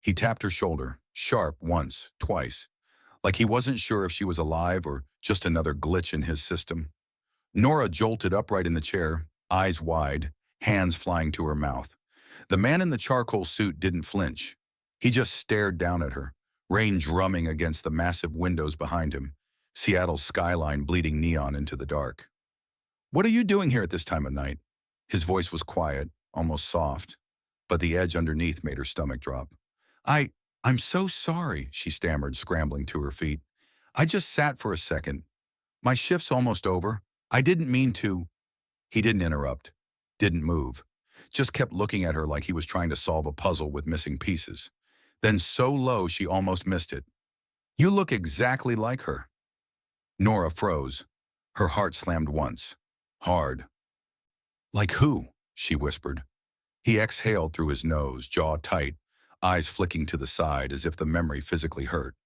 He tapped her shoulder, sharp, once, twice, like he wasn't sure if she was alive or just another glitch in his system. Nora jolted upright in the chair, eyes wide, hands flying to her mouth. The man in the charcoal suit didn't flinch. He just stared down at her, rain drumming against the massive windows behind him, Seattle's skyline bleeding neon into the dark. "What are you doing here at this time of night?" His voice was quiet, almost soft, but the edge underneath made her stomach drop. I, I'm so sorry," she stammered, scrambling to her feet. "I just sat for a second. My shift's almost over. I didn't mean to." He didn't interrupt, didn't move, just kept looking at her like he was trying to solve a puzzle with missing pieces. Then so low she almost missed it. "You look exactly like her." Nora froze. Her heart slammed once. Hard. "Like who?" she whispered. He exhaled through his nose, jaw tight, eyes flicking to the side as if the memory physically hurt.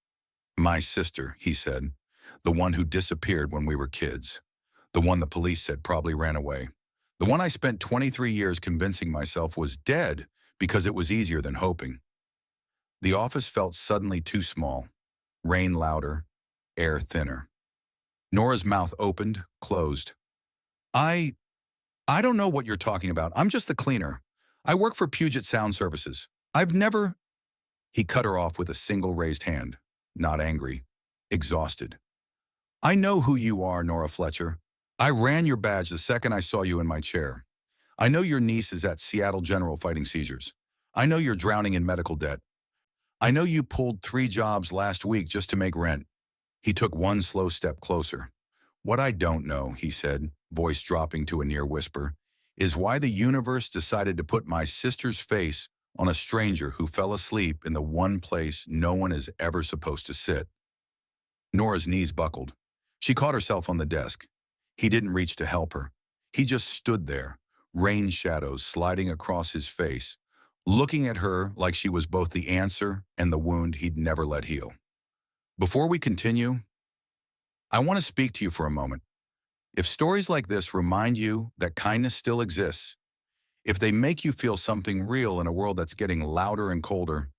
"My sister," he said. "The one who disappeared when we were kids. The one the police said probably ran away. The one I spent 23 years convincing myself was dead because it was easier than hoping." The office felt suddenly too small. Rain louder, air thinner. Nora's mouth opened, closed. I I don't know what you're talking about. I'm just the cleaner. I work for Puget Sound Services. I've never—" He cut her off with a single raised hand, not angry, exhausted. "I know who you are, Nora Fletcher. I ran your badge the second I saw you in my chair. I know your niece is at Seattle General fighting seizures. I know you're drowning in medical debt. I know you pulled 3 jobs last week just to make rent." He took one slow step closer. "What I don't know," he said, voice dropping to a near whisper, "is why the universe decided to put my sister's face on a stranger who fell asleep in the one place no one is ever supposed to sit." Nora's knees buckled. She caught herself on the desk. He didn't reach to help her. He just stood there, rain shadows sliding across his face, looking at her like she was both the answer and the wound he'd never let heal. "Before we continue, I want to speak to you for a moment. If stories like this remind you that kindness still exists, if they make you feel something real in a world that's getting louder and colder,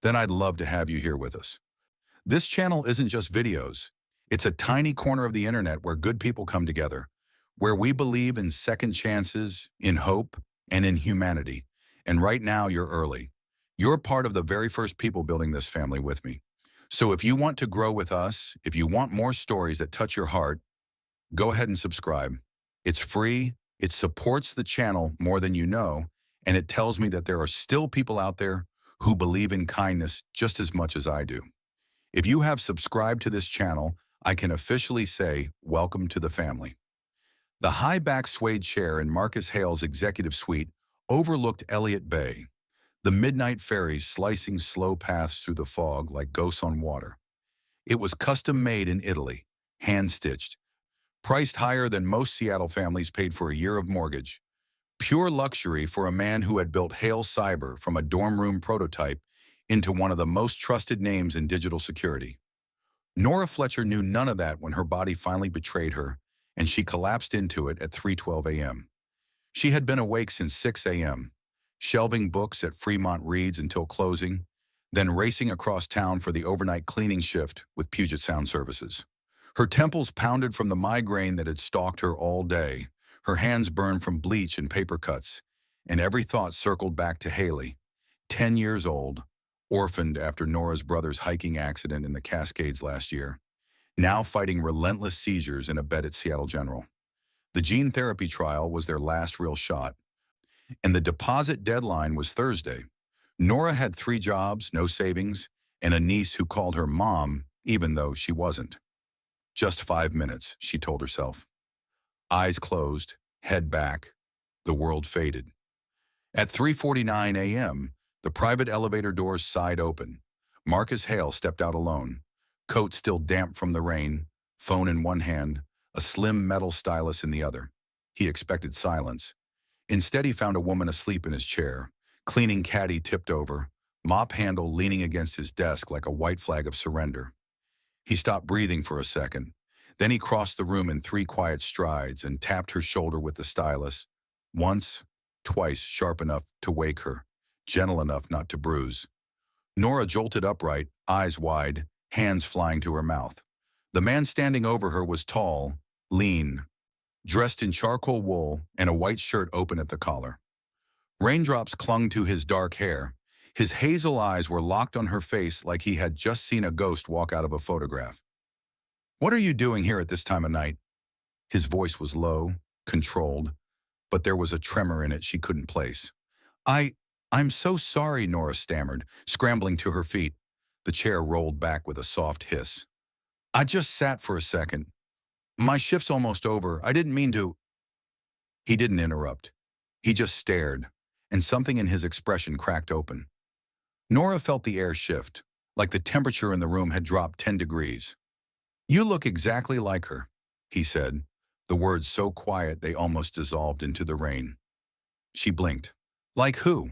then I'd love to have you here with us. This channel isn't just videos. It's a tiny corner of the internet where good people come together, where we believe in second chances, in hope, and in humanity. And right now, you're early. You're part of the very first people building this family with me. So if you want to grow with us, if you want more stories that touch your heart, go ahead and subscribe. It's free, it supports the channel more than you know, and it tells me that there are still people out there who believe in kindness just as much as I do. If you have subscribed to this channel, I can officially say, welcome to the family. The high-back suede chair in Marcus Hale's executive suite overlooked Elliott Bay, the midnight ferries slicing slow paths through the fog like ghosts on water. It was custom-made in Italy, hand-stitched, priced higher than most Seattle families paid for a year of mortgage. Pure luxury for a man who had built Hale Cyber from a dorm room prototype into one of the most trusted names in digital security. Nora Fletcher knew none of that when her body finally betrayed her, and she collapsed into it at 3:12 a.m. She had been awake since 6 a.m., shelving books at Fremont Reads until closing, then racing across town for the overnight cleaning shift with Puget Sound Services. Her temples pounded from the migraine that had stalked her all day, her hands burned from bleach and paper cuts, and every thought circled back to Haley, 10 years old, orphaned after Nora's brother's hiking accident in the Cascades last year, now fighting relentless seizures in a bed at Seattle General. The gene therapy trial was their last real shot, and the deposit deadline was Thursday. Nora had 3 jobs, no savings, and a niece who called her mom, even though she wasn't. Just 5 minutes, she told herself. Eyes closed, head back, the world faded. At 3:49 a.m., the private elevator doors sighed open. Marcus Hale stepped out alone, coat still damp from the rain, phone in one hand, a slim metal stylus in the other. He expected silence. Instead, he found a woman asleep in his chair, cleaning caddy tipped over, mop handle leaning against his desk like a white flag of surrender. He stopped breathing for a second. Then he crossed the room in 3 quiet strides and tapped her shoulder with the stylus. Once, twice, sharp enough to wake her, gentle enough not to bruise. Nora jolted upright, eyes wide, hands flying to her mouth. The man standing over her was tall, lean, dressed in charcoal wool and a white shirt open at the collar. Raindrops clung to his dark hair. His hazel eyes were locked on her face like he had just seen a ghost walk out of a photograph. "What are you doing here at this time of night?" His voice was low, controlled, but there was a tremor in it she couldn't place. I, I'm so sorry," Nora stammered, scrambling to her feet. The chair rolled back with a soft hiss. "I just sat for a second. My shift's almost over. I didn't mean to." He didn't interrupt. He just stared, and something in his expression cracked open. Nora felt the air shift, like the temperature in the room had dropped 10 degrees. "You look exactly like her," he said, the words so quiet they almost dissolved into the rain. She blinked. "Like who?"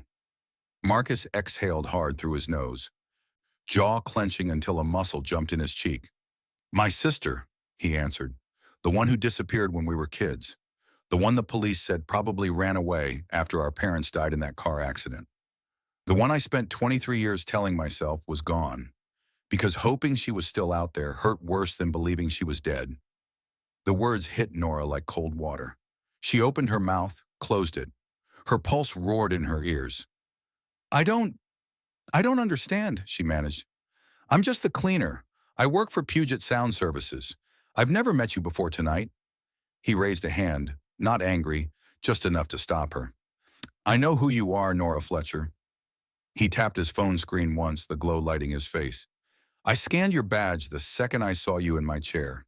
Marcus exhaled hard through his nose, jaw clenching until a muscle jumped in his cheek. "My sister," he answered, "the one who disappeared when we were kids. The one the police said probably ran away after our parents died in that car accident. The one I spent 23 years telling myself was gone, because hoping she was still out there hurt worse than believing she was dead." The words hit Nora like cold water. She opened her mouth, closed it. Her pulse roared in her ears. I don't understand," she managed. "I'm just the cleaner. I work for Puget Sound Services. I've never met you before tonight." He raised a hand, not angry, just enough to stop her. "I know who you are, Nora Fletcher." He tapped his phone screen once, the glow lighting his face. "I scanned your badge the second I saw you in my chair.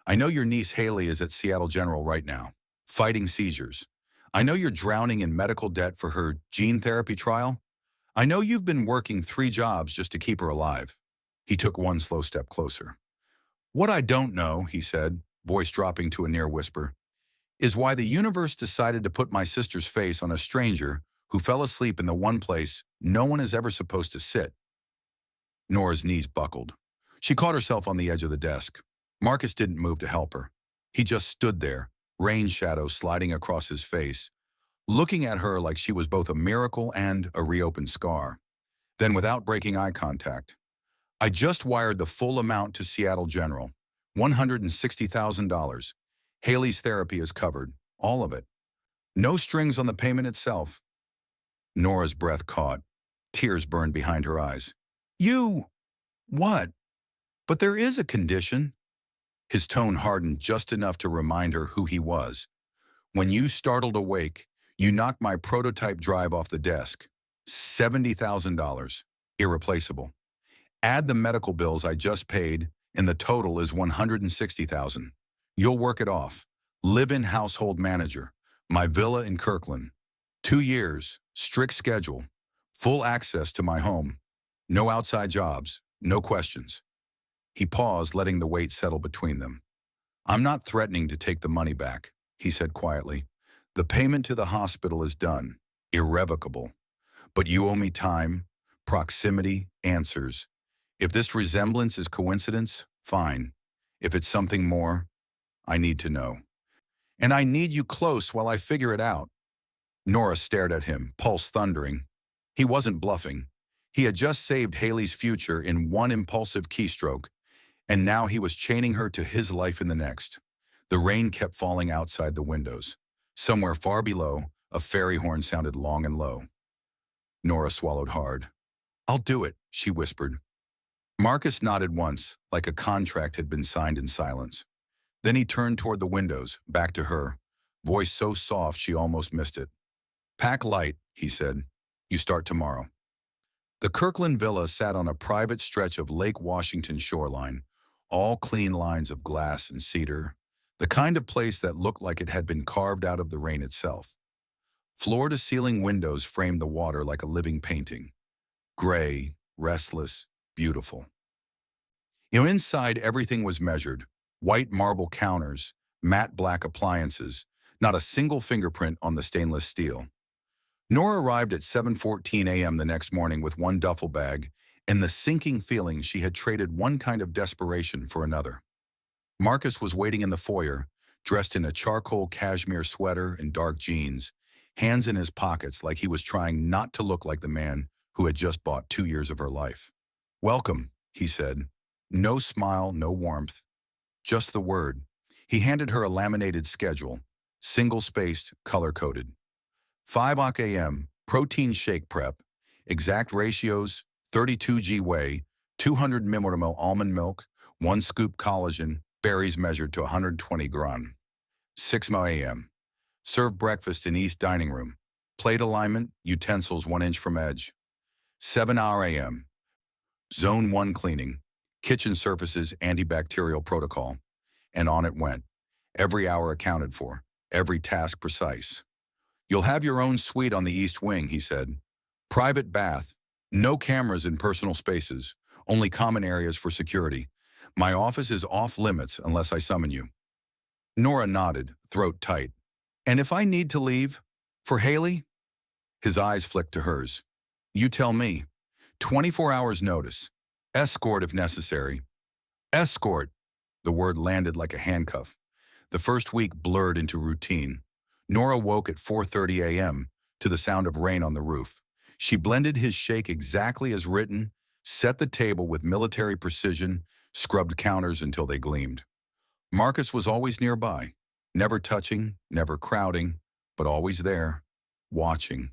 I know your niece Haley is at Seattle General right now, fighting seizures. I know you're drowning in medical debt for her gene therapy trial. I know you've been working 3 jobs just to keep her alive." He took one slow step closer. "What I don't know," he said, voice dropping to a near whisper, "is why the universe decided to put my sister's face on a stranger who fell asleep in the one place no one is ever supposed to sit." Nora's knees buckled. She caught herself on the edge of the desk. Marcus didn't move to help her. He just stood there, rain shadows sliding across his face, looking at her like she was both a miracle and a reopened scar. Then, without breaking eye contact, "I just wired the full amount to Seattle General, $160,000. Haley's therapy is covered, all of it. No strings on the payment itself." Nora's breath caught. Tears burned behind her eyes. "You... what? But there is a condition." His tone hardened just enough to remind her who he was. "When you startled awake, you knocked my prototype drive off the desk. $70,000. Irreplaceable. Add the medical bills I just paid, and the total is $160,000. You'll work it off. Live-in household manager. My villa in Kirkland. 2 years, strict schedule, full access to my home. No outside jobs, no questions." He paused, letting the weight settle between them. "I'm not threatening to take the money back," he said quietly. "The payment to the hospital is done, irrevocable. But you owe me time, proximity, answers. If this resemblance is coincidence, fine. If it's something more, I need to know. And I need you close while I figure it out." Nora stared at him, pulse thundering. He wasn't bluffing. He had just saved Haley's future in one impulsive keystroke, and now he was chaining her to his life in the next. The rain kept falling outside the windows. Somewhere far below, a fairy horn sounded long and low. Nora swallowed hard. "I'll do it," she whispered. Marcus nodded once, like a contract had been signed in silence. Then he turned toward the windows, back to her, voice so soft she almost missed it. "Pack light," he said. "You start tomorrow." The Kirkland villa sat on a private stretch of Lake Washington shoreline, all clean lines of glass and cedar, the kind of place that looked like it had been carved out of the rain itself. Floor-to-ceiling windows framed the water like a living painting. Gray, restless, beautiful. Inside, everything was measured. White marble counters, matte black appliances, not a single fingerprint on the stainless steel. Nora arrived at 7:14 a.m. the next morning with one duffel bag and the sinking feeling she had traded one kind of desperation for another. Marcus was waiting in the foyer, dressed in a charcoal cashmere sweater and dark jeans, hands in his pockets like he was trying not to look like the man who had just bought 2 years of her life. "Welcome," he said. No smile, no warmth, just the word. He handed her a laminated schedule, single-spaced, color-coded. 5 a.m., protein shake prep, exact ratios, 32 g whey, 200 milliliter almond milk, 1 scoop collagen, berries measured to 120 gram. 6 a.m., serve breakfast in East Dining Room, plate alignment, utensils 1 inch from edge. 7 a.m., Zone 1 cleaning, kitchen surfaces antibacterial protocol, and on it went. Every hour accounted for, every task precise. "You'll have your own suite on the east wing," he said. "Private bath, no cameras in personal spaces, only common areas for security. My office is off limits unless I summon you." Nora nodded, throat tight. "And if I need to leave? For Haley?" His eyes flicked to hers. "You tell me. 24 hours notice. Escort if necessary." Escort! The word landed like a handcuff. The first week blurred into routine. Nora woke at 4:30 a.m. to the sound of rain on the roof. She blended his shake exactly as written, set the table with military precision, scrubbed counters until they gleamed. Marcus was always nearby, never touching, never crowding, but always there, watching,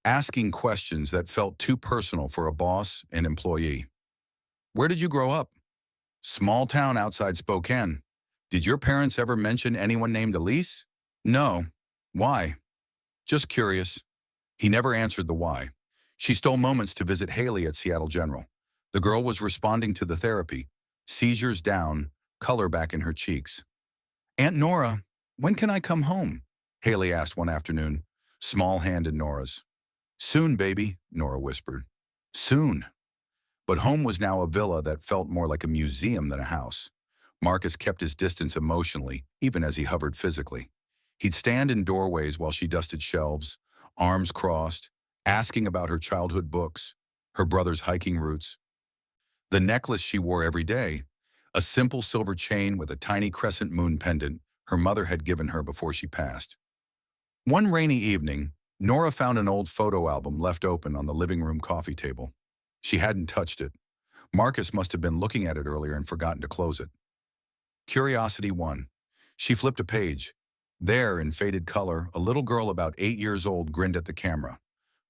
asking questions that felt too personal for a boss and employee. "Where did you grow up?" "Small town outside Spokane." "Did your parents ever mention anyone named Elise?" "No." "Why?" "Just curious." He never answered the why. She stole moments to visit Haley at Seattle General. The girl was responding to the therapy, seizures down, color back in her cheeks. "Aunt Nora, when can I come home?" Haley asked one afternoon, small hand in Nora's. "Soon, baby," Nora whispered. Soon. But home was now a villa that felt more like a museum than a house. Marcus kept his distance emotionally, even as he hovered physically. He'd stand in doorways while she dusted shelves, arms crossed, asking about her childhood books, her brother's hiking routes. The necklace she wore every day, a simple silver chain with a tiny crescent moon pendant her mother had given her before she passed. One rainy evening, Nora found an old photo album left open on the living room coffee table. She hadn't touched it. Marcus must have been looking at it earlier and forgotten to close it. Curiosity won. She flipped a page. There, in faded color, a little girl about 8 years old grinned at the camera.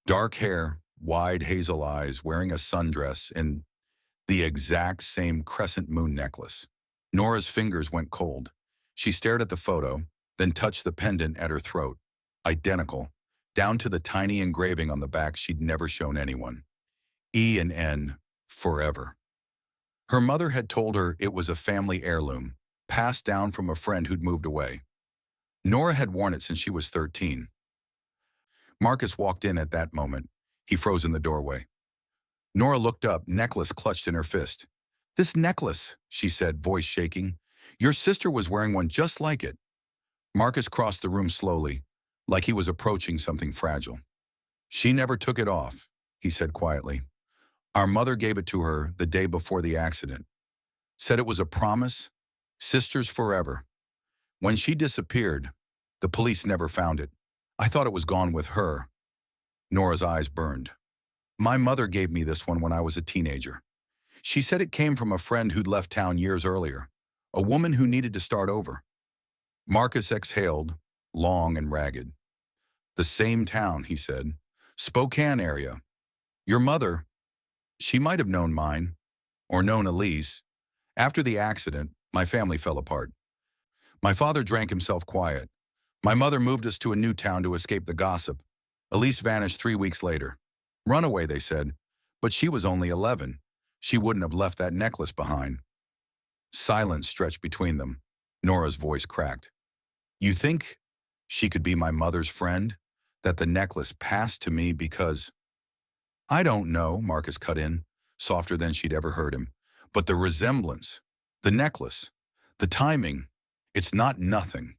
Dark hair, wide hazel eyes, wearing a sundress, and the exact same crescent moon necklace. Nora's fingers went cold. She stared at the photo, then touched the pendant at her throat. Identical, down to the tiny engraving on the back she'd never shown anyone. E and N, forever. Her mother had told her it was a family heirloom, passed down from a friend who'd moved away. Nora had worn it since she was 13. Marcus walked in at that moment. He froze in the doorway. Nora looked up, necklace clutched in her fist. "This necklace," she said, voice shaking. "Your sister was wearing one just like it." Marcus crossed the room slowly, like he was approaching something fragile. "She never took it off," he said quietly. "Our mother gave it to her the day before the accident. Said it was a promise, sisters forever. When she disappeared, the police never found it. I thought it was gone with her." Nora's eyes burned. "My mother gave me this one when I was a teenager. She said it came from a friend who'd left town years earlier, a woman who needed to start over." Marcus exhaled, long and ragged. "The same town," he said. "Spokane area. Your mother, she might have known mine, or known Elise. After the accident, my family fell apart. My father drank himself quiet. My mother moved us to a new town to escape the gossip. Elise vanished 3 weeks later. Runaway, they said, but she was only 11. She wouldn't have left that necklace behind." Silence stretched between them. Nora's voice cracked. "You think she could be my mother's friend? That the necklace passed to me because—" "I don't know," Marcus cut in, softer than she'd ever heard him. "But the resemblance, the necklace, the timing, it's not nothing."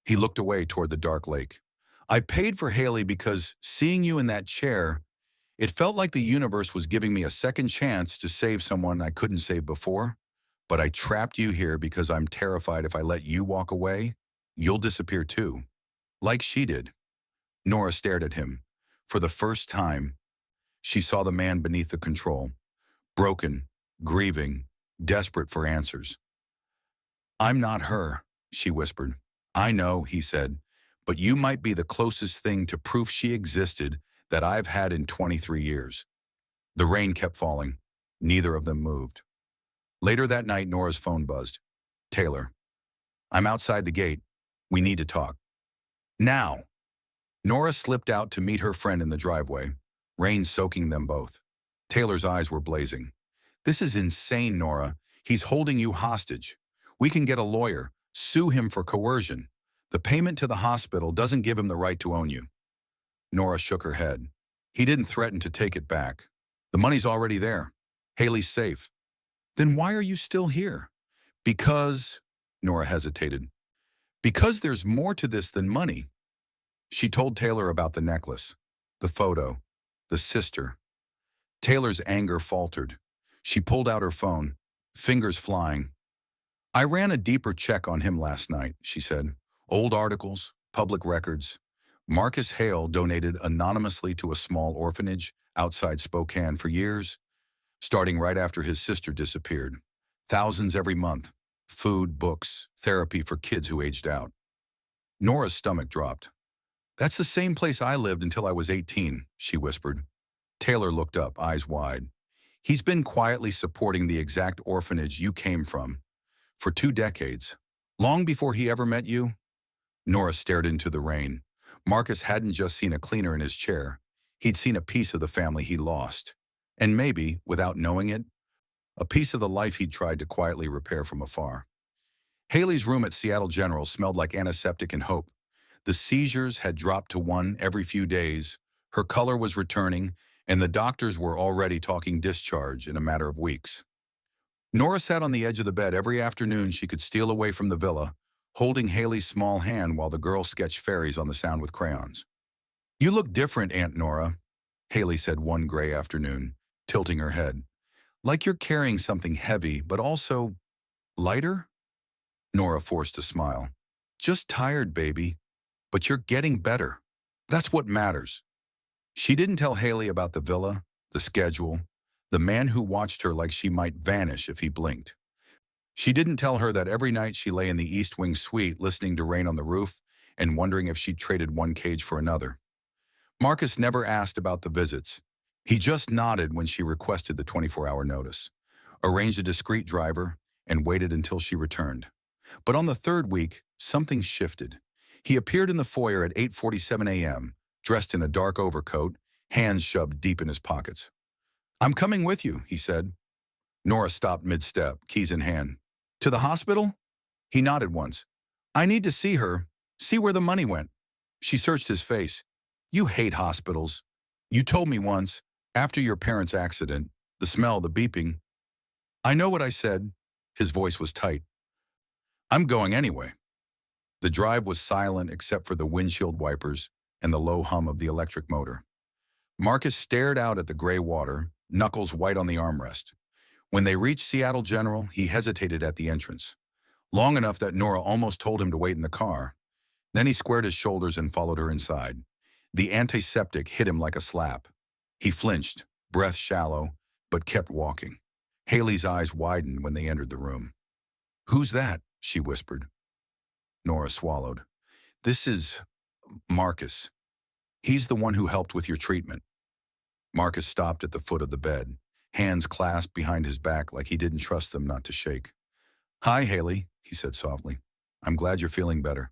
He looked away toward the dark lake. "I paid for Haley because seeing you in that chair, it felt like the universe was giving me a second chance to save someone I couldn't save before. But I trapped you here because I'm terrified if I let you walk away, you'll disappear too. Like she did." Nora stared at him. For the first time, She saw the man beneath the control, broken, grieving, desperate for answers. "I'm not her," she whispered. "I know," he said, "but you might be the closest thing to proof she existed that I've had in 23 years. The rain kept falling. Neither of them moved. Later that night, Nora's phone buzzed. "Taylor, I'm outside the gate. We need to talk. Now." Nora slipped out to meet her friend in the driveway, rain soaking them both. Taylor's eyes were blazing. "This is insane, Nora. He's holding you hostage. We can get a lawyer, sue him for coercion. The payment to the hospital doesn't give him the right to own you." Nora shook her head. "He didn't threaten to take it back. The money's already there. Haley's safe." "Then why are you still here?" "Because," Nora hesitated, "because there's more to this than money." She told Taylor about the necklace, the photo, the sister. Taylor's anger faltered. She pulled out her phone, fingers flying. "I ran a deeper check on him last night," she said. "Old articles, public records. Marcus Hale donated anonymously to a small orphanage outside Spokane for years, starting right after his sister disappeared. Thousands every month. Food, books, therapy for kids who aged out." Nora's stomach dropped. "That's the same place I lived until I was 18, she whispered. Taylor looked up, eyes wide. "He's been quietly supporting the exact orphanage you came from for 2 decades. Long before he ever met you?" Nora stared into the rain. Marcus hadn't just seen a cleaner in his chair. He'd seen a piece of the family he lost. And maybe, without knowing it, a piece of the life he'd tried to quietly repair from afar. Haley's room at Seattle General smelled like antiseptic and hope. The seizures had dropped to 1 every few days. Her color was returning, and the doctors were already talking discharge in a matter of weeks. Nora sat on the edge of the bed every afternoon she could steal away from the villa, holding Haley's small hand while the girl sketched fairies on the sand with crayons. "You look different, Aunt Nora," Haley said one gray afternoon, tilting her head. "Like you're carrying something heavy, but also lighter?" Nora forced a smile. "Just tired, baby. But you're getting better. That's what matters." She didn't tell Haley about the villa, the schedule, the man who watched her like she might vanish if he blinked. She didn't tell her that every night she lay in the East Wing suite listening to rain on the roof and wondering if she'd traded one cage for another. Marcus never asked about the visits. He just nodded when she requested the 24-hour notice, arranged a discreet driver, and waited until she returned. But on the 3rd week, something shifted. He appeared in the foyer at 8:47 a.m., dressed in a dark overcoat, hands shoved deep in his pockets. "I'm coming with you," he said. Nora stopped mid-step, keys in hand. "To the hospital?" He nodded once. "I need to see her, see where the money went." She searched his face. "You hate hospitals. You told me once, after your parents' accident, the smell, the beeping." "I know what I said." His voice was tight. "I'm going anyway." The drive was silent except for the windshield wipers and the low hum of the electric motor. Marcus stared out at the gray water, knuckles white on the armrest. When they reached Seattle General, he hesitated at the entrance, long enough that Nora almost told him to wait in the car. Then he squared his shoulders and followed her inside. The antiseptic hit him like a slap. He flinched, breath shallow, but kept walking. Haley's eyes widened when they entered the room. "Who's that?" she whispered. Nora swallowed. "This is Marcus. He's the one who helped with your treatment." Marcus stopped at the foot of the bed, hands clasped behind his back like he didn't trust them not to shake. "Hi, Haley," he said softly. "I'm glad you're feeling better."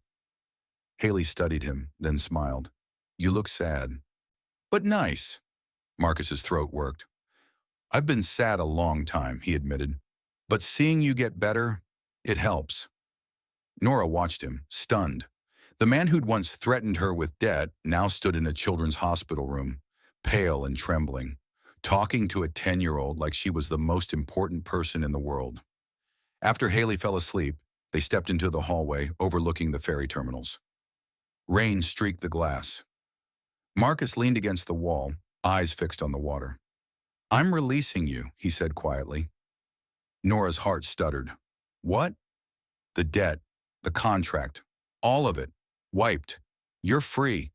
Haley studied him, then smiled. "You look sad." "But nice." Marcus's throat worked. "I've been sad a long time," he admitted. "But seeing you get better, it helps." Nora watched him, stunned. The man who'd once threatened her with debt now stood in a children's hospital room, pale and trembling, talking to a 10-year-old like she was the most important person in the world. After Haley fell asleep, they stepped into the hallway overlooking the ferry terminals. Rain streaked the glass. Marcus leaned against the wall, eyes fixed on the water. "I'm releasing you," he said quietly. Nora's heart stuttered. "What?" "The debt, the contract, all of it. Wiped. You're free.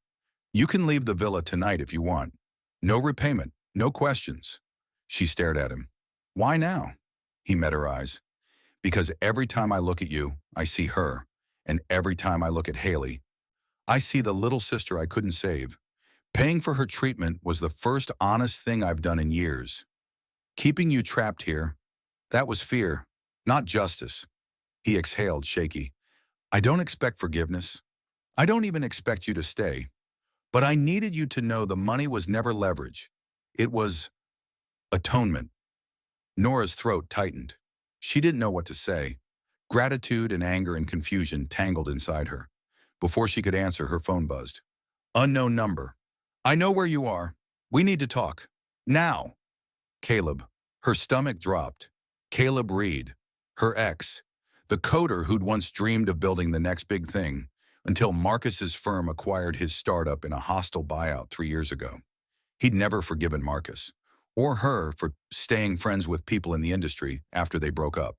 You can leave the villa tonight if you want. No repayment, No questions. She stared at him. Why now? He met her eyes. Because every time I look at you, I see her. And every time I look at Haley, I see the little sister I couldn't save. Paying for her treatment was the first honest thing I've done in years. Keeping you trapped here, that was fear, not justice. He exhaled, shaky. I don't expect forgiveness. I don't even expect you to stay. But I needed you to know the money was never leverage. It was atonement. Nora's throat tightened. She didn't know what to say. Gratitude and anger and confusion tangled inside her. Before she could answer, her phone buzzed. Unknown number. I know where you are. We need to talk. Now. Caleb. Her stomach dropped. Caleb Reed. Her ex. The coder who'd once dreamed of building the next big thing, until Marcus's firm acquired his startup in a hostile buyout 3 years ago. He'd never forgiven Marcus, or her for staying friends with people in the industry after they broke up.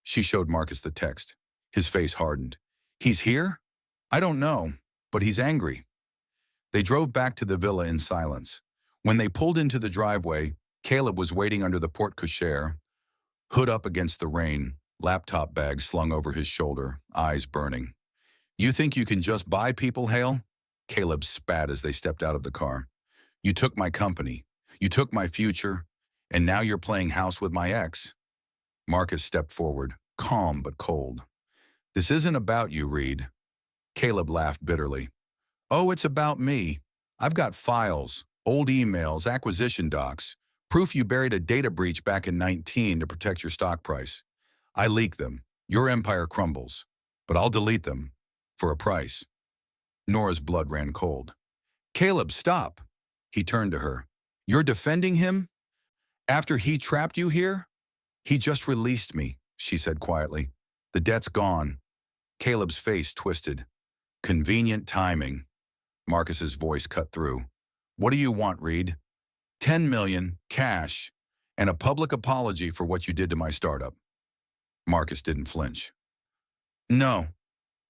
She showed Marcus the text. His face hardened. He's here? I don't know, but he's angry. They drove back to the villa in silence. When they pulled into the driveway, Caleb was waiting under the porte-cochere, hood up against the rain, laptop bag slung over his shoulder, eyes burning. You think you can just buy people, Hale? Caleb spat as they stepped out of the car. You took my company. You took my future. And now you're playing house with my ex. Marcus stepped forward, calm but cold. This isn't about you, Reed. Caleb laughed bitterly. Oh, it's about me. I've got files, old emails, acquisition docs, proof you buried a data breach back in 19 to protect your stock price. I leak them. Your empire crumbles. But I'll delete them. For a price. Nora's blood ran cold. Caleb, stop. He turned to her. You're defending him? After he trapped you here? He just released me, she said quietly. The debt's gone. Caleb's face twisted. Convenient timing. Marcus's voice cut through. What do you want, Reed? 10 million, cash, and a public apology for what you did to my startup. Marcus didn't flinch. No.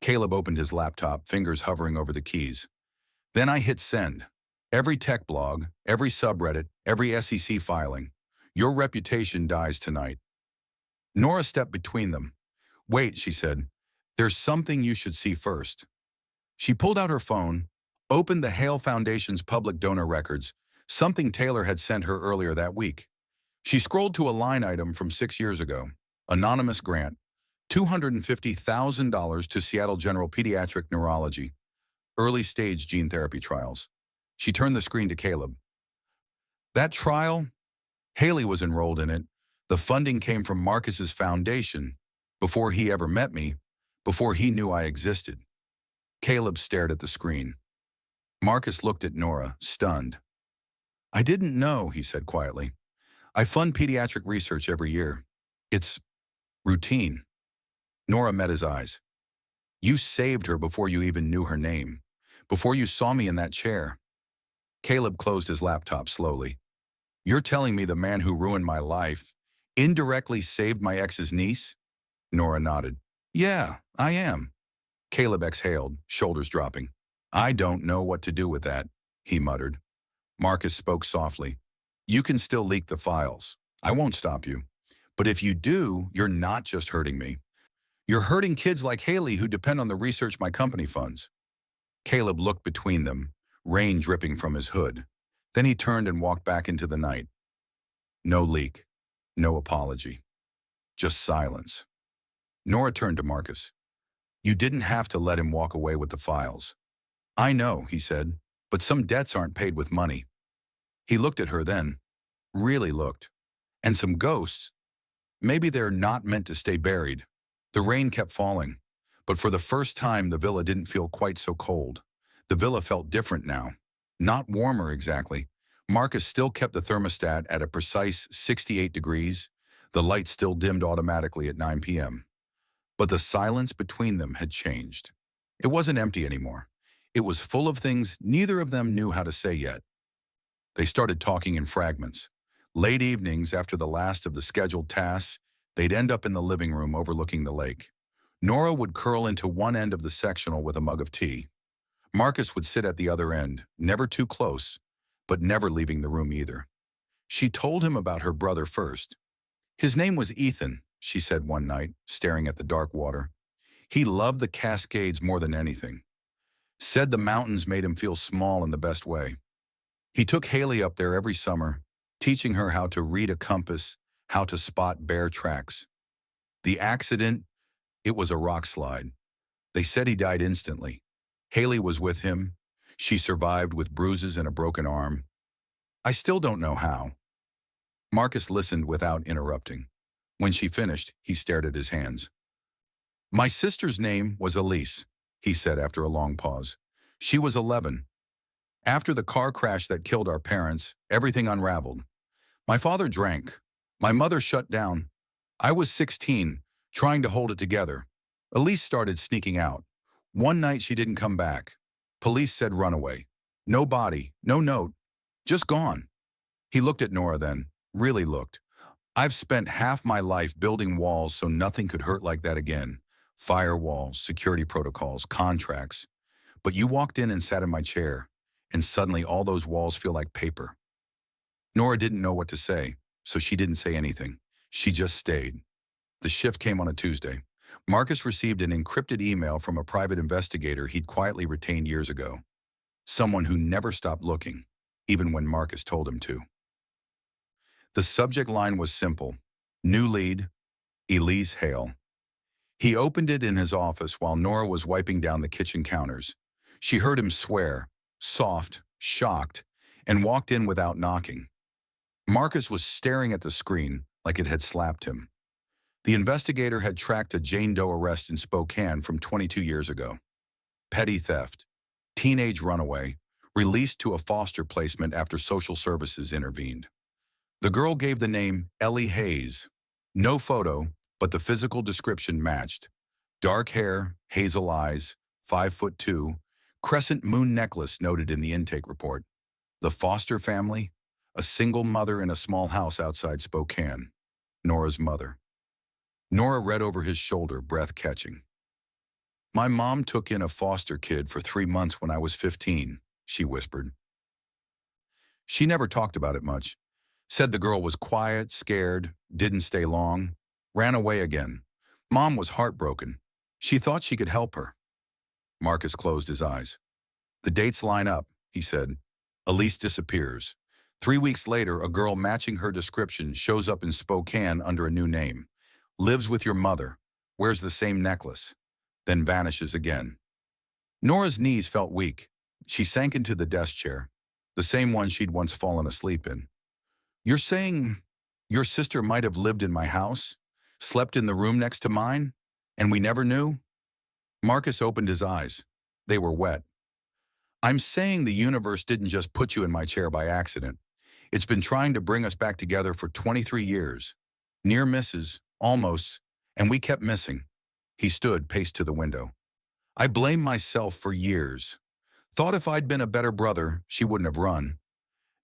Caleb opened his laptop, fingers hovering over the keys. Then I hit send. Every tech blog, every subreddit, every SEC filing. Your reputation dies tonight. Nora stepped between them. Wait, she said. There's something you should see first. She pulled out her phone, opened the Hale Foundation's public donor records, something Taylor had sent her earlier that week. She scrolled to a line item from 6 years ago. Anonymous grant. $250,000 to Seattle General Pediatric Neurology. Early-stage gene therapy trials. She turned the screen to Caleb. That trial? Haley was enrolled in it. The funding came from Marcus's foundation. Before he ever met me, before he knew I existed. Caleb stared at the screen. Marcus looked at Nora, stunned. I didn't know, he said quietly. I fund pediatric research every year. It's routine. Nora met his eyes. You saved her before you even knew her name, before you saw me in that chair. Caleb closed his laptop slowly. You're telling me the man who ruined my life indirectly saved my ex's niece? Nora nodded. Yeah, I am. Caleb exhaled, shoulders dropping. I don't know what to do with that, he muttered. Marcus spoke softly. You can still leak the files. I won't stop you. But if you do, you're not just hurting me. You're hurting kids like Haley who depend on the research my company funds. Caleb looked between them, rain dripping from his hood. Then he turned and walked back into the night. No leak, no apology, just silence. Nora turned to Marcus. You didn't have to let him walk away with the files. I know, he said, but some debts aren't paid with money. He looked at her then, really looked. And some ghosts, maybe they're not meant to stay buried. The rain kept falling, but for the first time the villa didn't feel quite so cold. The villa felt different now. Not warmer exactly. Marcus still kept the thermostat at a precise 68 degrees. The light still dimmed automatically at 9 p.m. But the silence between them had changed. It wasn't empty anymore. It was full of things neither of them knew how to say yet. They started talking in fragments. Late evenings after the last of the scheduled tasks, they'd end up in the living room overlooking the lake. Nora would curl into one end of the sectional with a mug of tea. Marcus would sit at the other end, never too close, but never leaving the room either. She told him about her brother first. His name was Ethan, she said one night, staring at the dark water. He loved the Cascades more than anything. Said the mountains made him feel small in the best way. He took Haley up there every summer, teaching her how to read a compass, how to spot bear tracks. The accident, it was a rock slide. They said he died instantly. Haley was with him. She survived with bruises and a broken arm. I still don't know how. Marcus listened without interrupting. When she finished, he stared at his hands. My sister's name was Elise, he said after a long pause. She was 11. After the car crash that killed our parents, everything unraveled. My father drank. My mother shut down. I was 16, trying to hold it together. Elise started sneaking out. One night she didn't come back. Police said runaway. No body, no note, just gone. He looked at Nora then, really looked. I've spent half my life building walls so nothing could hurt like that again. Firewalls, security protocols, contracts. But you walked in and sat in my chair, and suddenly all those walls feel like paper. Nora didn't know what to say, so she didn't say anything. She just stayed. The shift came on a Tuesday. Marcus received an encrypted email from a private investigator he'd quietly retained years ago. Someone who never stopped looking, even when Marcus told him to. The subject line was simple. New lead, Elise Hale. He opened it in his office while Nora was wiping down the kitchen counters. She heard him swear, soft, shocked, and walked in without knocking. Marcus was staring at the screen like it had slapped him. The investigator had tracked a Jane Doe arrest in Spokane from 22 years ago. Petty theft, teenage runaway, released to a foster placement after social services intervened. The girl gave the name Ellie Hayes. No photo, but the physical description matched. Dark hair, hazel eyes, 5'2", crescent moon necklace noted in the intake report. The foster family, a single mother in a small house outside Spokane. Nora's mother. Nora read over his shoulder, breath catching. My mom took in a foster kid for 3 months when I was 15, she whispered. She never talked about it much. Said the girl was quiet, scared, didn't stay long, ran away again. Mom was heartbroken. She thought she could help her. Marcus closed his eyes. The dates line up, he said. Elise disappears. 3 weeks later, a girl matching her description shows up in Spokane under a new name. Lives with your mother, wears the same necklace, then vanishes again. Nora's knees felt weak. She sank into the desk chair, the same one she'd once fallen asleep in. You're saying your sister might have lived in my house, slept in the room next to mine, and we never knew? Marcus opened his eyes. They were wet. I'm saying the universe didn't just put you in my chair by accident. It's been trying to bring us back together for 23 years. Near misses, almost, and we kept missing. He stood, paced to the window. I blamed myself for years. Thought if I'd been a better brother, she wouldn't have run.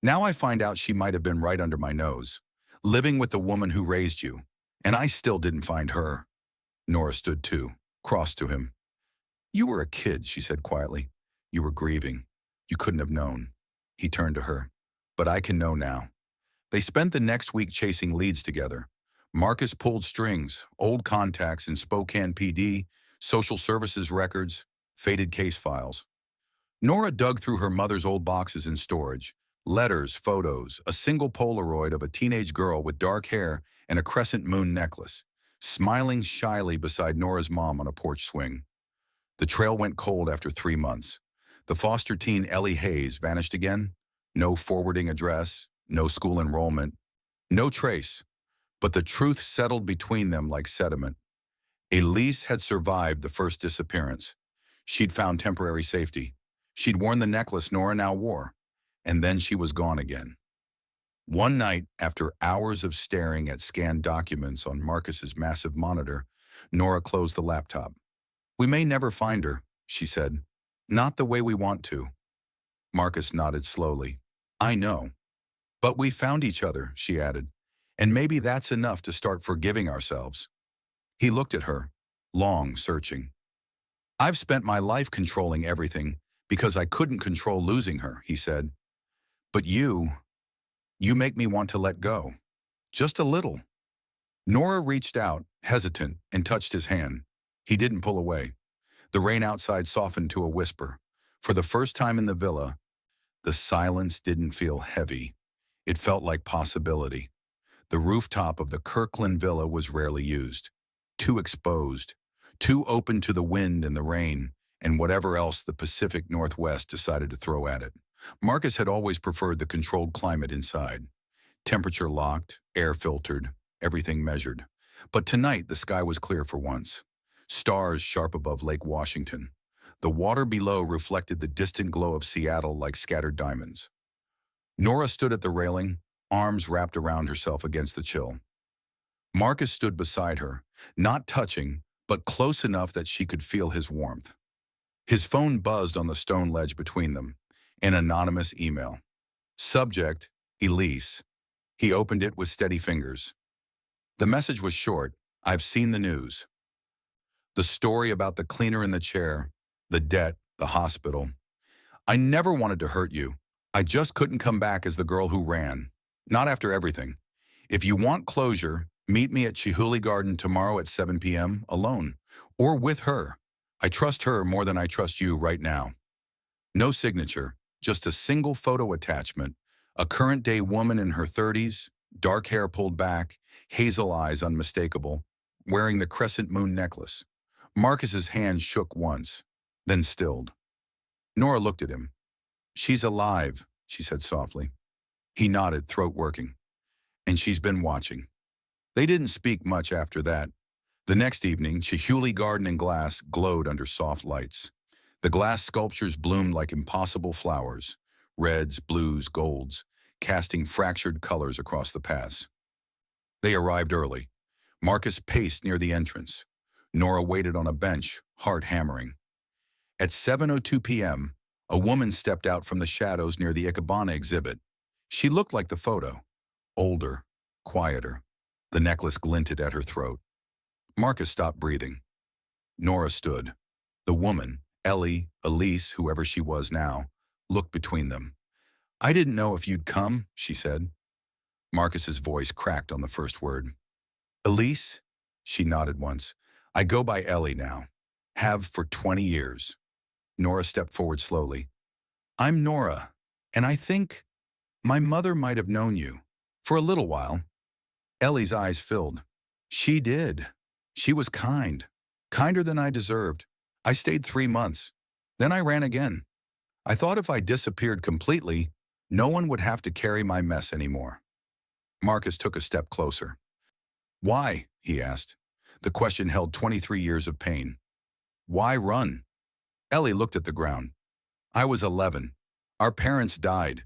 Now I find out she might have been right under my nose, living with the woman who raised you, and I still didn't find her. Nora stood too, crossed to him. You were a kid, she said quietly. You were grieving. You couldn't have known. He turned to her. But I can know now. They spent the next week chasing leads together. Marcus pulled strings, old contacts in Spokane PD, social services records, faded case files. Nora dug through her mother's old boxes in storage, letters, photos, a single Polaroid of a teenage girl with dark hair and a crescent moon necklace, smiling shyly beside Nora's mom on a porch swing. The trail went cold after 3 months. The foster teen Ellie Hayes vanished again. No forwarding address, no school enrollment, no trace. But the truth settled between them like sediment. Elise had survived the first disappearance. She'd found temporary safety. She'd worn the necklace Nora now wore. And then she was gone again. One night, after hours of staring at scanned documents on Marcus's massive monitor, Nora closed the laptop. We may never find her, she said. Not the way we want to. Marcus nodded slowly. I know. But we found each other, she added. And maybe that's enough to start forgiving ourselves. He looked at her, long, searching. I've spent my life controlling everything because I couldn't control losing her, he said. But you make me want to let go. Just a little. Nora reached out, hesitant, and touched his hand. He didn't pull away. The rain outside softened to a whisper. For the first time in the villa, the silence didn't feel heavy. It felt like possibility. The rooftop of the Kirkland villa was rarely used. Too exposed. Too open to the wind and the rain, and whatever else the Pacific Northwest decided to throw at it. Marcus had always preferred the controlled climate inside. Temperature locked, air filtered, everything measured. But tonight the sky was clear for once. Stars sharp above Lake Washington. The water below reflected the distant glow of Seattle like scattered diamonds. Nora stood at the railing, arms wrapped around herself against the chill. Marcus stood beside her, not touching, but close enough that she could feel his warmth. His phone buzzed on the stone ledge between them. An anonymous email. Subject, Elise. He opened it with steady fingers. The message was short. I've seen the news. The story about the cleaner in the chair, the debt, the hospital. I never wanted to hurt you. I just couldn't come back as the girl who ran. Not after everything. If you want closure, meet me at Chihuly Garden tomorrow at 7 p.m. alone. Or with her. I trust her more than I trust you right now. No signature, just a single photo attachment. A current-day woman in her 30s, dark hair pulled back, hazel eyes unmistakable, wearing the crescent moon necklace. Marcus's hand shook once, then stilled. Nora looked at him. She's alive, she said softly. He nodded, throat working. And she's been watching. They didn't speak much after that. The next evening, Chihuly Garden and glass glowed under soft lights. The glass sculptures bloomed like impossible flowers, reds, blues, golds, casting fractured colors across the paths. They arrived early. Marcus paced near the entrance. Nora waited on a bench, heart hammering. At 7:02 p.m., a woman stepped out from the shadows near the Ikebana exhibit. She looked like the photo. Older, quieter. The necklace glinted at her throat. Marcus stopped breathing. Nora stood. The woman, Elise, whoever she was now, looked between them. I didn't know if you'd come, she said. Marcus's voice cracked on the first word. Elise? She nodded once. I go by Ellie now. Have for 20 years. Nora stepped forward slowly. I'm Nora, and I think my mother might have known you. For a little while. Ellie's eyes filled. She did. She was kind. Kinder than I deserved. I stayed 3 months. Then I ran again. I thought if I disappeared completely, no one would have to carry my mess anymore. Marcus took a step closer. Why? He asked. The question held 23 years of pain. Why run? Ellie looked at the ground. I was 11. Our parents died.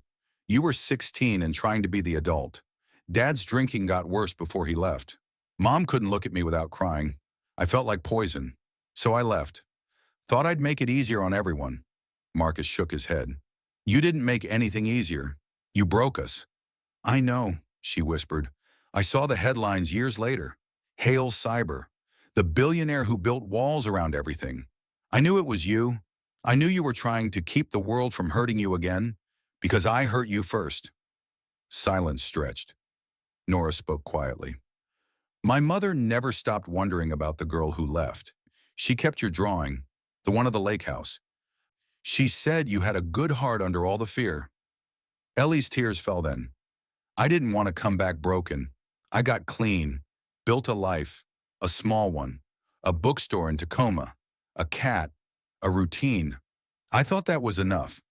You were 16 and trying to be the adult. Dad's drinking got worse before he left. Mom couldn't look at me without crying. I felt like poison. So I left. Thought I'd make it easier on everyone. Marcus shook his head. You didn't make anything easier. You broke us. I know, she whispered. I saw the headlines years later. Hail Cyber. The billionaire who built walls around everything. I knew it was you. I knew you were trying to keep the world from hurting you again, because I hurt you first. Silence stretched. Nora spoke quietly. My mother never stopped wondering about the girl who left. She kept your drawing, the one of the lake house. She said you had a good heart under all the fear. Ellie's tears fell then. I didn't want to come back broken. I got clean, built a life, a small one, a bookstore in Tacoma, a cat, a routine. I thought that was enough.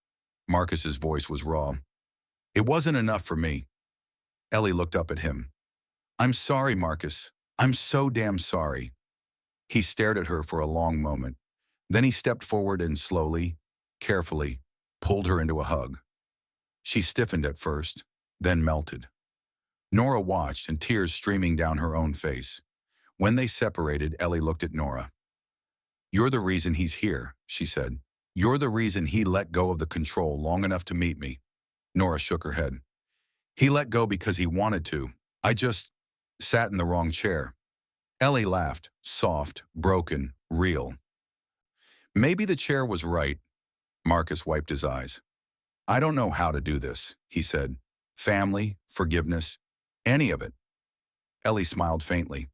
Marcus's voice was raw. It wasn't enough for me. Ellie looked up at him. I'm sorry, Marcus. I'm so damn sorry. He stared at her for a long moment. Then he stepped forward and slowly, carefully, pulled her into a hug. She stiffened at first, then melted. Nora watched, and tears streaming down her own face. When they separated, Ellie looked at Nora. You're the reason he's here, she said. You're the reason he let go of the control long enough to meet me. Nora shook her head. He let go because he wanted to. I just sat in the wrong chair. Ellie laughed, soft, broken, real. Maybe the chair was right. Marcus wiped his eyes. I don't know how to do this, he said. Family, forgiveness, any of it. Ellie smiled faintly.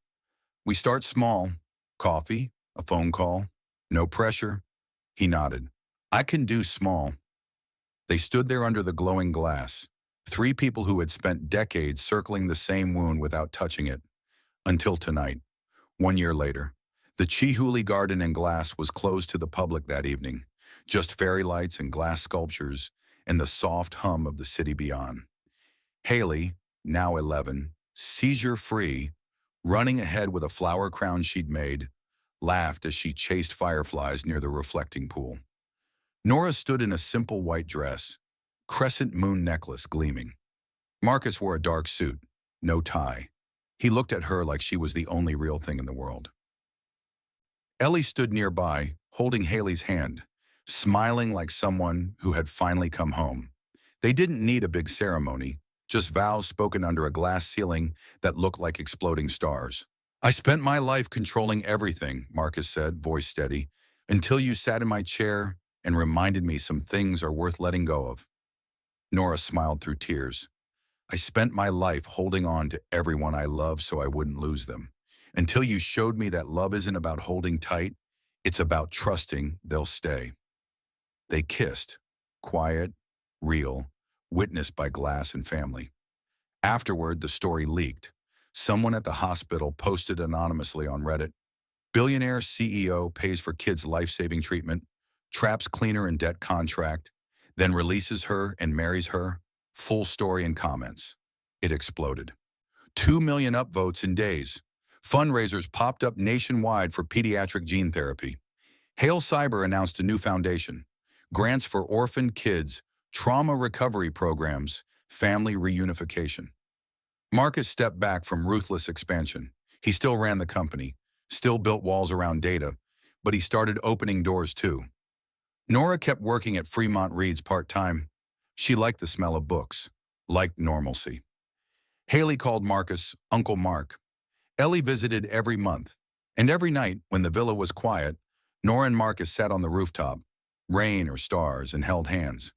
We start small. Coffee, a phone call, no pressure. He nodded. I can do small. They stood there under the glowing glass, three people who had spent decades circling the same wound without touching it, until tonight. 1 year later, the Chihuly Garden and Glass was closed to the public that evening, just fairy lights and glass sculptures and the soft hum of the city beyond. Haley, now 11, seizure-free, running ahead with a flower crown she'd made, laughed as she chased fireflies near the reflecting pool. Nora stood in a simple white dress, crescent moon necklace gleaming. Marcus wore a dark suit, no tie. He looked at her like she was the only real thing in the world. Ellie stood nearby, holding Haley's hand, smiling like someone who had finally come home. They didn't need a big ceremony, just vows spoken under a glass ceiling that looked like exploding stars. I spent my life controlling everything, Marcus said, voice steady, until you sat in my chair and reminded me some things are worth letting go of. Nora smiled through tears. I spent my life holding on to everyone I love so I wouldn't lose them. Until you showed me that love isn't about holding tight, it's about trusting they'll stay. They kissed, quiet, real, witnessed by glass and family. Afterward, the story leaked. Someone at the hospital posted anonymously on Reddit, Billionaire CEO pays for kids' life-saving treatment, traps cleaner in debt contract, then releases her and marries her. Full story and comments. It exploded. 2 million upvotes in days. Fundraisers popped up nationwide for pediatric gene therapy. Hale Cyber announced a new foundation. Grants for orphaned kids, trauma recovery programs, family reunification. Marcus stepped back from ruthless expansion. He still ran the company, still built walls around data, but he started opening doors too. Nora kept working at Fremont Reed's part-time. She liked the smell of books, liked normalcy. Haley called Marcus Uncle Mark. Ellie visited every month, and every night, when the villa was quiet, Nora and Marcus sat on the rooftop, rain or stars, and held hands.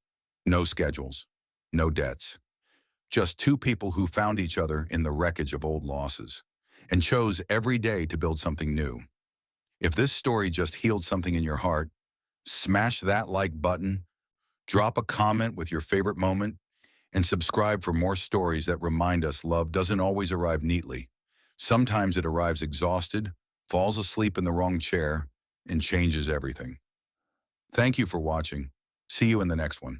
No schedules, no debts. Just two people who found each other in the wreckage of old losses and chose every day to build something new. If this story just healed something in your heart, smash that like button, drop a comment with your favorite moment, and subscribe for more stories that remind us love doesn't always arrive neatly. Sometimes it arrives exhausted, falls asleep in the wrong chair, and changes everything. Thank you for watching. See you in the next one.